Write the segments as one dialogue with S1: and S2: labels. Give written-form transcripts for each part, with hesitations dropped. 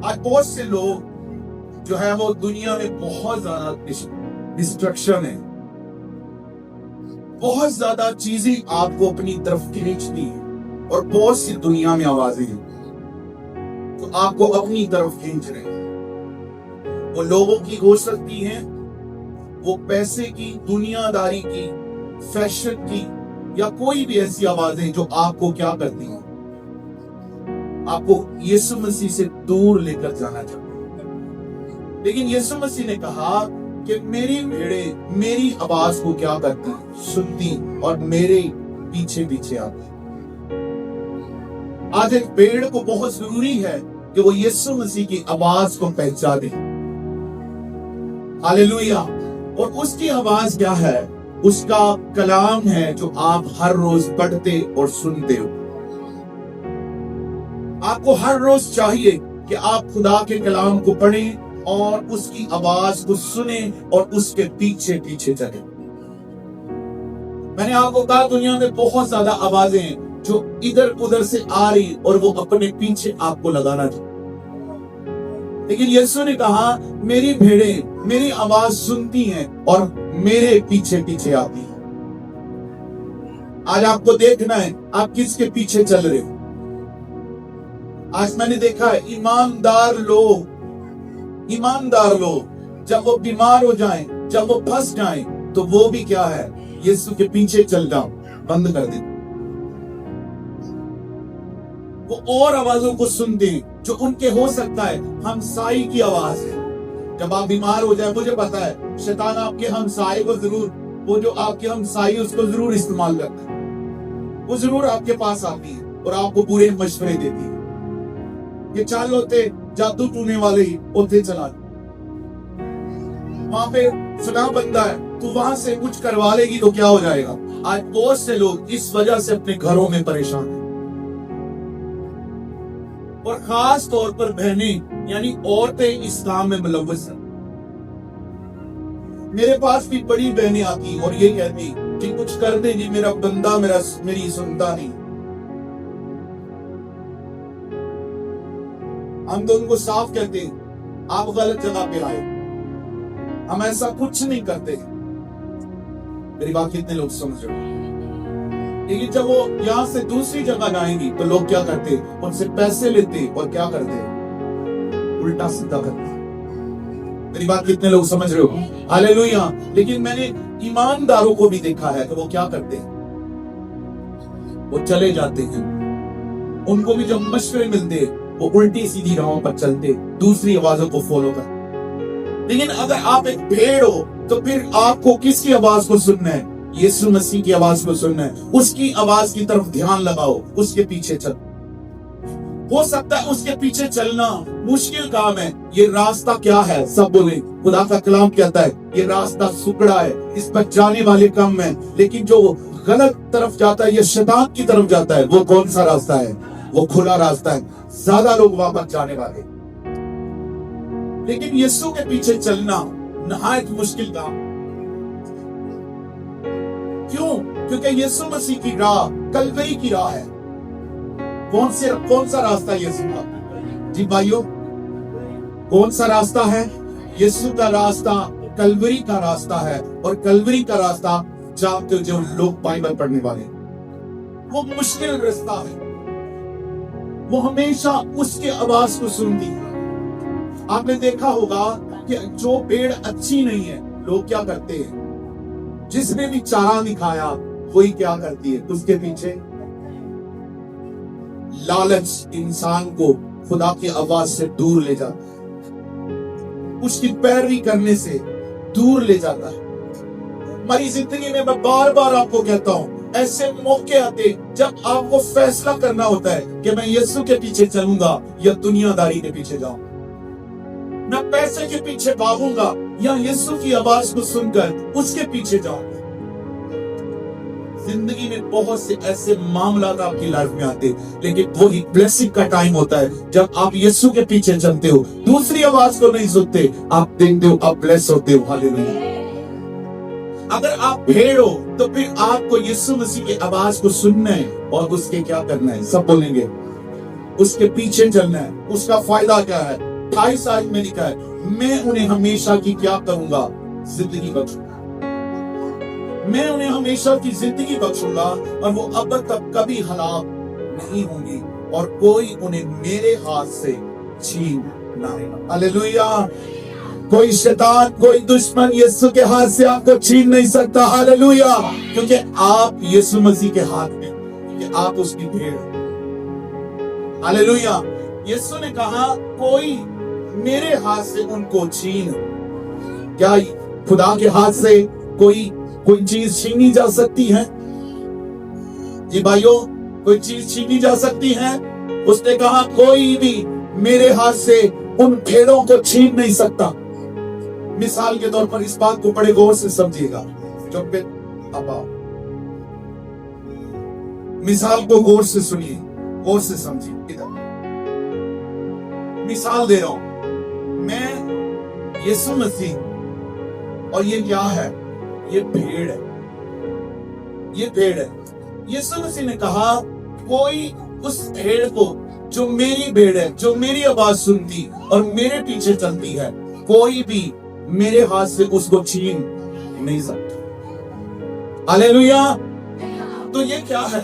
S1: आज बहुत से लोग जो है वो दुनिया में बहुत ज्यादा डिस्ट्रक्शन है, बहुत ज्यादा चीजें आपको अपनी तरफ खींचती है और बहुत सी दुनिया में आवाजें हैं तो आपको अपनी तरफ खींच रहे हैं। वो लोगों की हो सकती हैं, वो पैसे की, दुनियादारी की, फैशन की, या कोई भी ऐसी आवाजें जो आपको क्या करती हैं, आपको यीशु मसीह से दूर लेकर जाना चाहती है। लेकिन यीशु मसीह ने कहा कि मेरी भेड़ें मेरी आवाज को क्या करती, सुनती और मेरे पीछे पीछे आती। आज एक भेड़ को बहुत जरूरी है कि वो यीशु मसीह की आवाज को पहचाने। हालेलुया। और उसकी आवाज क्या है? उसका कलाम है जो आप हर रोज पढ़ते और सुनते हो। आपको हर रोज चाहिए कि आप खुदा के कलाम को पढ़ें और उसकी आवाज को सुने और उसके पीछे पीछे चले। मैंने आपको कहा दुनिया में बहुत ज्यादा आवाजें हैं जो इधर उधर से आ रही और वो अपने पीछे आपको लगाना चाहिए। लेकिन यीशु ने कहा मेरी भेड़ें मेरी आवाज सुनती हैं और मेरे पीछे पीछे आती हैं। आज आपको देखना है आप किसके पीछे चल रहे हो। आज मैंने देखा है ईमानदार लोग जब वो बीमार हो जाएं, जब वो फंस जाएं, तो वो भी क्या है, यीशु के पीछे चल जाओ बंद कर दे। वो और आवाजों को सुनते हैं जो उनके हो सकता है हमसाई की आवाज है। जब आप बीमार हो जाए, मुझे पता है शैतान आपके हमसाई को जरूर, वो जो आपके हमसाई उसको जरूर इस्तेमाल करता है। वो जरूर आपके पास आती है और आपको बुरे मशवरे देती है कि चल होते जादू टूने वाले ही उठे चला, वहां पे सुना बंदा है, तू वहां से कुछ करवा लेगी तो क्या हो जाएगा। आज बहुत से लोग इस वजह से अपने घरों में परेशान हैं और खास तौर पर बहनें यानी औरतें इस्लाम में मुलव्वस हैं। मेरे पास भी बड़ी बहनें आती और ये कहती कि कुछ कर दे जी, मेरा बंदा मेरी सुनता नहीं। हम तो उनको साफ कहते हैं आप गलत जगह पे आए, हम ऐसा कुछ नहीं करते। मेरी बात कितने लोग समझ रहे हो? लेकिन जब वो यहां से दूसरी जगह जाएंगी तो लोग क्या करते, उनसे पैसे लेते और क्या करते, उल्टा सीधा करते। मेरी बात कितने लोग समझ रहे हो? हालेलुया। लेकिन मैंने ईमानदारों को भी देखा है कि वो क्या करते हैं, वो चले जाते हैं, उनको भी जब मशवरे मिलते वो उल्टी सीधी राहों पर चलते, दूसरी आवाजों को फॉलो कर। लेकिन अगर आप एक भेड़ हो तो फिर आपको किसकी आवाज को सुनना है? यीशु मसीह की आवाज को सुनना है। उसकी आवाज की तरफ ध्यान लगाओ, उसके पीछे चल। हो सकता है उसके पीछे चलना मुश्किल काम है। ये रास्ता क्या है? सब बोले खुदा का कलाम कहता है ये रास्ता सुकड़ा है, इस पर जाने वाले कम है। लेकिन जो गलत तरफ जाता है, ये शैतान की तरफ जाता है, वो कौन सा रास्ता है? वो खुला रास्ता है, ज्यादा लोग वहां पर जाने वाले। लेकिन यीशु के पीछे चलना नहायत मुश्किल काम। क्यों? क्योंकि यीशु मसीह की राह कलवरी की राह है। कौन सा रास्ता यीशु का? जी भाइयों, कौन सा रास्ता है? यीशु का रास्ता कलवरी का रास्ता है। और कलवरी का रास्ता जानते हो जो लोग बाइबल पढ़ने वाले, वो मुश्किल रास्ता है। वो हमेशा उसके आवाज को सुनती है। आपने देखा होगा कि जो पेड़ अच्छी नहीं है, लोग क्या करते हैं, जिसने भी चारा दिखाया वही क्या करती है, उसके पीछे। लालच इंसान को खुदा की आवाज से दूर ले जाता है, उसकी पैरवी करने से दूर ले जाता है। हमारी जिंदगी में मैं बार बार आपको कहता हूं, ऐसे मौके आते जब आपको फैसला करना होता है कि मैं यीशु के पीछे चलूंगा या दुनियादारी के पीछे जाऊंगा, मैं पैसे के पीछे भागूंगा या यीशु की आवाज को सुनकर उसके पीछे जाऊंगा। जिंदगी में बहुत से ऐसे मामला आपकी लाइफ में आते, लेकिन वही ब्लेसिंग का टाइम होता है जब आप यीशु के पीछे चलते हो, दूसरी आवाज को नहीं सुनते, आप देखते हो, आप ब्लेस होते हो। हालेलुया। अगर आप भेड़ हो तो फिर आपको यीशु मसीह की आवाज को सुनना है और उसके क्या करना है? सब बोलेंगे उसके पीछे चलना है। उसका फायदा क्या है? 28 आयत में लिखा है, मैं उन्हें हमेशा की क्या करूंगा, जिंदगी बख्शूंगा। मैं उन्हें हमेशा की जिंदगी बख्शूंगा और वो अब तक कभी हलाक नहीं होंगी और कोई उन्हें मेरे हाथ से छीन ना लेगा। हालेलुया। कोई शैतान, कोई दुश्मन यीशु के हाथ से आपको छीन नहीं सकता। हालेलुया। क्योंकि आप यीशु मसीह के हाथ में, क्योंकि आप उसकी भेड़। हालेलुया। यीशु ने कहा कोई मेरे हाथ से उनको छीन, क्या खुदा के हाथ से कोई चीज छीनी जा सकती है? जी भाइयों, कोई चीज छीनी जा सकती है? उसने कहा कोई भी मेरे हाथ से उन भेड़ों को छीन नहीं सकता। मिसाल के तौर पर इस बात को बड़े गौर से समझिएगा। जो मिसाल को गौर से सुनिए, गौर से समझिए। इधर मिसाल दे रहा हूं मैं, यीशु मसीह, और ये क्या है? ये भेड़ है, ये भेड़ है। यीशु मसीह ने कहा कोई उस भेड़ को, जो मेरी भेड़ है, जो मेरी आवाज सुनती और मेरे पीछे चलती है, कोई भी मेरे हाथ से उसको छीन नहीं सकता। हालेलुया। तो ये क्या है?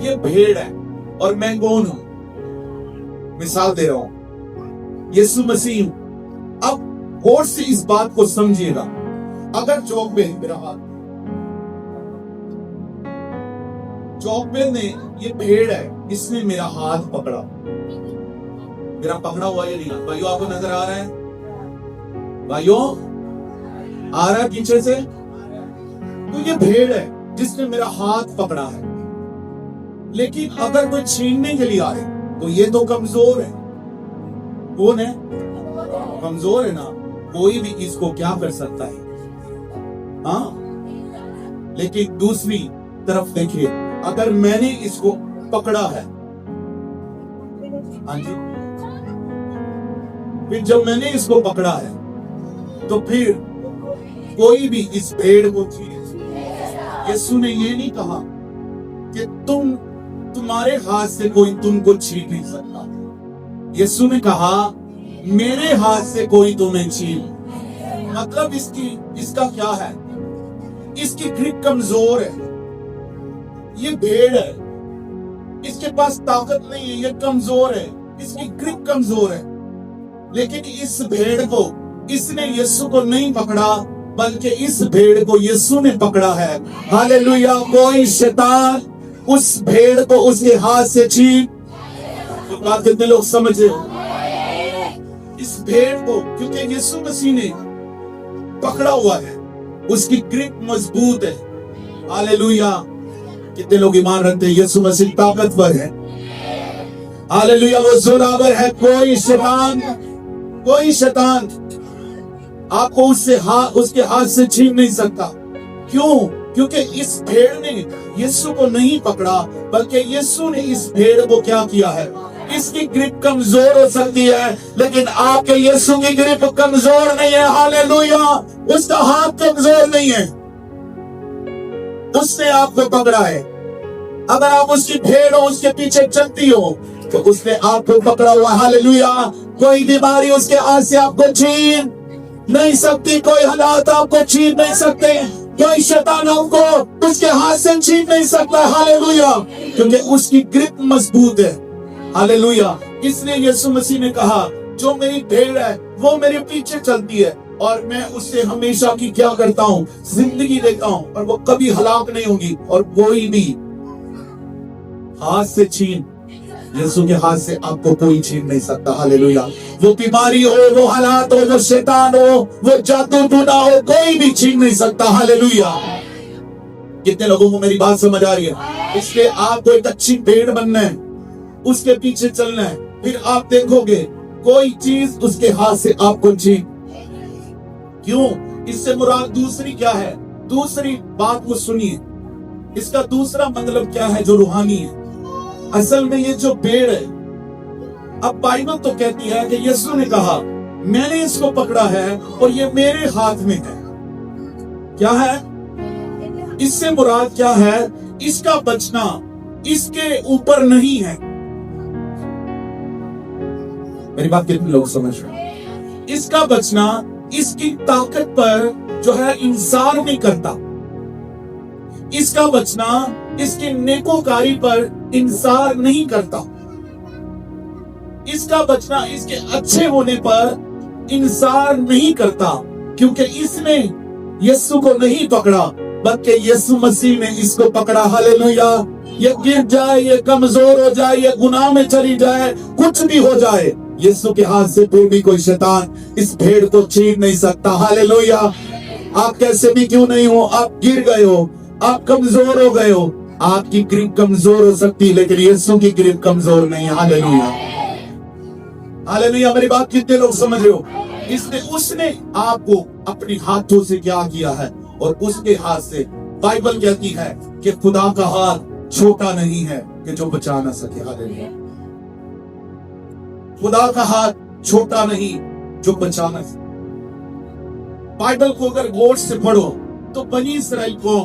S1: ये भेड़ है और मैं कौन हूं? मिसाल दे रहा हूं, यीशु मसीह। अब गौर से इस बात को समझिएगा। अगर चौक पे मेरा हाथ, चौक पे ने ये भेड़ है, इसने मेरा हाथ पकड़ा, मेरा पकड़ा हुआ ये नहीं। भाइयों आपको नजर आ रहा है? भाइयों आ रहा है पीछे से? तो ये भेड़ है जिसने मेरा हाथ पकड़ा है। लेकिन अगर कोई छीनने के लिए आए तो ये तो कमजोर है। कौन है? कमजोर है ना। कोई भी इसको क्या कर सकता है? हाँ। लेकिन दूसरी तरफ देखिए, अगर मैंने इसको पकड़ा है, हाँ जी, फिर जब मैंने इसको पकड़ा है तो फिर कोई भी इस भेड़ को छीन। यीशु ने ये नहीं कहा कि तुम्हारे हाथ से कोई तुमको छीन नहीं सकता। यीशु ने कहा मेरे हाथ से कोई तुम्हें छीन। मतलब इसका क्या है? इसकी ग्रिप कमजोर है। ये भेड़ है, इसके पास ताकत नहीं है, ये कमजोर है, इसकी ग्रिप कमजोर है। लेकिन इस भेड़ को इसने यीशु को नहीं पकड़ा, बल्कि इस भेड़ को यीशु ने पकड़ा है। हालेलुया। कोई शैतान उस भेड़ को उसके हाथ से छीन। बात कितने लोग समझ रहे हो? इस भेड़ को क्योंकि यीशु मसीह ने पकड़ा हुआ है, उसकी ग्रिप मजबूत है। हालेलुया। कितने लोग ईमान रखते हैं यीशु मसीह ताकतवर है? हालेलुया। वो जोरावर है। कोई शैतान आपको उसके हाथ से छीन नहीं सकता। क्यों? क्योंकि इस भेड़ ने यीशु को नहीं पकड़ा, बल्कि यीशु ने इस भेड़ को क्या किया है? इसकी ग्रिप कमजोर हो सकती है, लेकिन आपके यीशु की ग्रिप कमजोर नहीं है। हालेलुया। उसका हाथ कमजोर नहीं है, उसने आपको पकड़ा है। अगर आप उसकी भेड़ हो, उसके पीछे चलती हो, तो उसने आपको पकड़ा हुआ। हालेलुया। कोई बीमारी उसके हाथ से आपको छीन नहीं सकती, कोई हालात आपको छीन नहीं सकते, कोई शैतान आपको उसके हाथ से छीन नहीं सकता। हालेलुया। क्योंकि उसकी ग्रिप मजबूत है। हालेलुया। इसलिए यीशु मसीह ने कहा जो मेरी भेड़ है वो मेरे पीछे चलती है और मैं उससे हमेशा की क्या करता हूँ? जिंदगी देता हूँ और वो कभी हलाक नहीं होगी और कोई भी हाथ से छीन, यीशु के हाथ से आपको कोई छीन नहीं सकता। हालेलुया। वो बीमारी हो, वो हालात हो, वो शैतान हो, वो जादू टूना हो, कोई भी छीन नहीं सकता। हालेलुया। कितने लोगों को मेरी बात समझ आ रही है? इसलिए आपको एक अच्छी भेड़ बनना है, उसके पीछे चलना है, फिर आप देखोगे कोई चीज उसके हाथ से आपको छीन। क्यों? इससे मुराद दूसरी क्या है? दूसरी बात को सुनिए, इसका दूसरा मतलब क्या है जो रूहानी है। असल में ये जो भेड़ है, अब बाइबल तो कहती है कि यीशु ने कहा मैंने इसको पकड़ा है और ये मेरे हाथ में है। क्या है? इससे मुराद क्या है? इसका बचना इसके ऊपर नहीं है। मेरी बात कितने लोग समझ रहे हैं? इसका बचना इसकी ताकत पर जो है इंसार नहीं करता, इसका बचना इसके नेकोकारी पर इंसार नहीं करता, इसका बचना इसके अच्छे होने पर इंसार नहीं करता, क्योंकि इसने यीशु को नहीं पकड़ा बल्कि यीशु मसीह ने इसको पकड़ा। हालेलुया। ये गिर जाए, ये कमजोर हो जाए, ये गुनाह में चली जाए, कुछ भी हो जाए, यीशु के हाथ से फिर भी कोई शैतान इस भेड़ को छीन नहीं सकता। हालेलुया। आप कैसे भी क्यों नहीं हो, आप गिर गए हो, आप कमजोर हो गए हो, आपकी ग्रिप कमजोर हो सकती है लेकिन यीशु की ग्रिप कमजोर नहीं है। हालेलुया। हालेलुया। मेरी बात कितने लोग समझ रहे हो? उसने आपको अपने हाथों से क्या किया है और उसके हाथ से। बाइबल कहती है कि खुदा का हाथ छोटा नहीं है कि जो बचा ना सके। हालेलुया। खुदा का हाथ छोटा नहीं जो बचा ना सके। बाइबल को अगर गौर से पढ़ो तो बनी इस्राएल को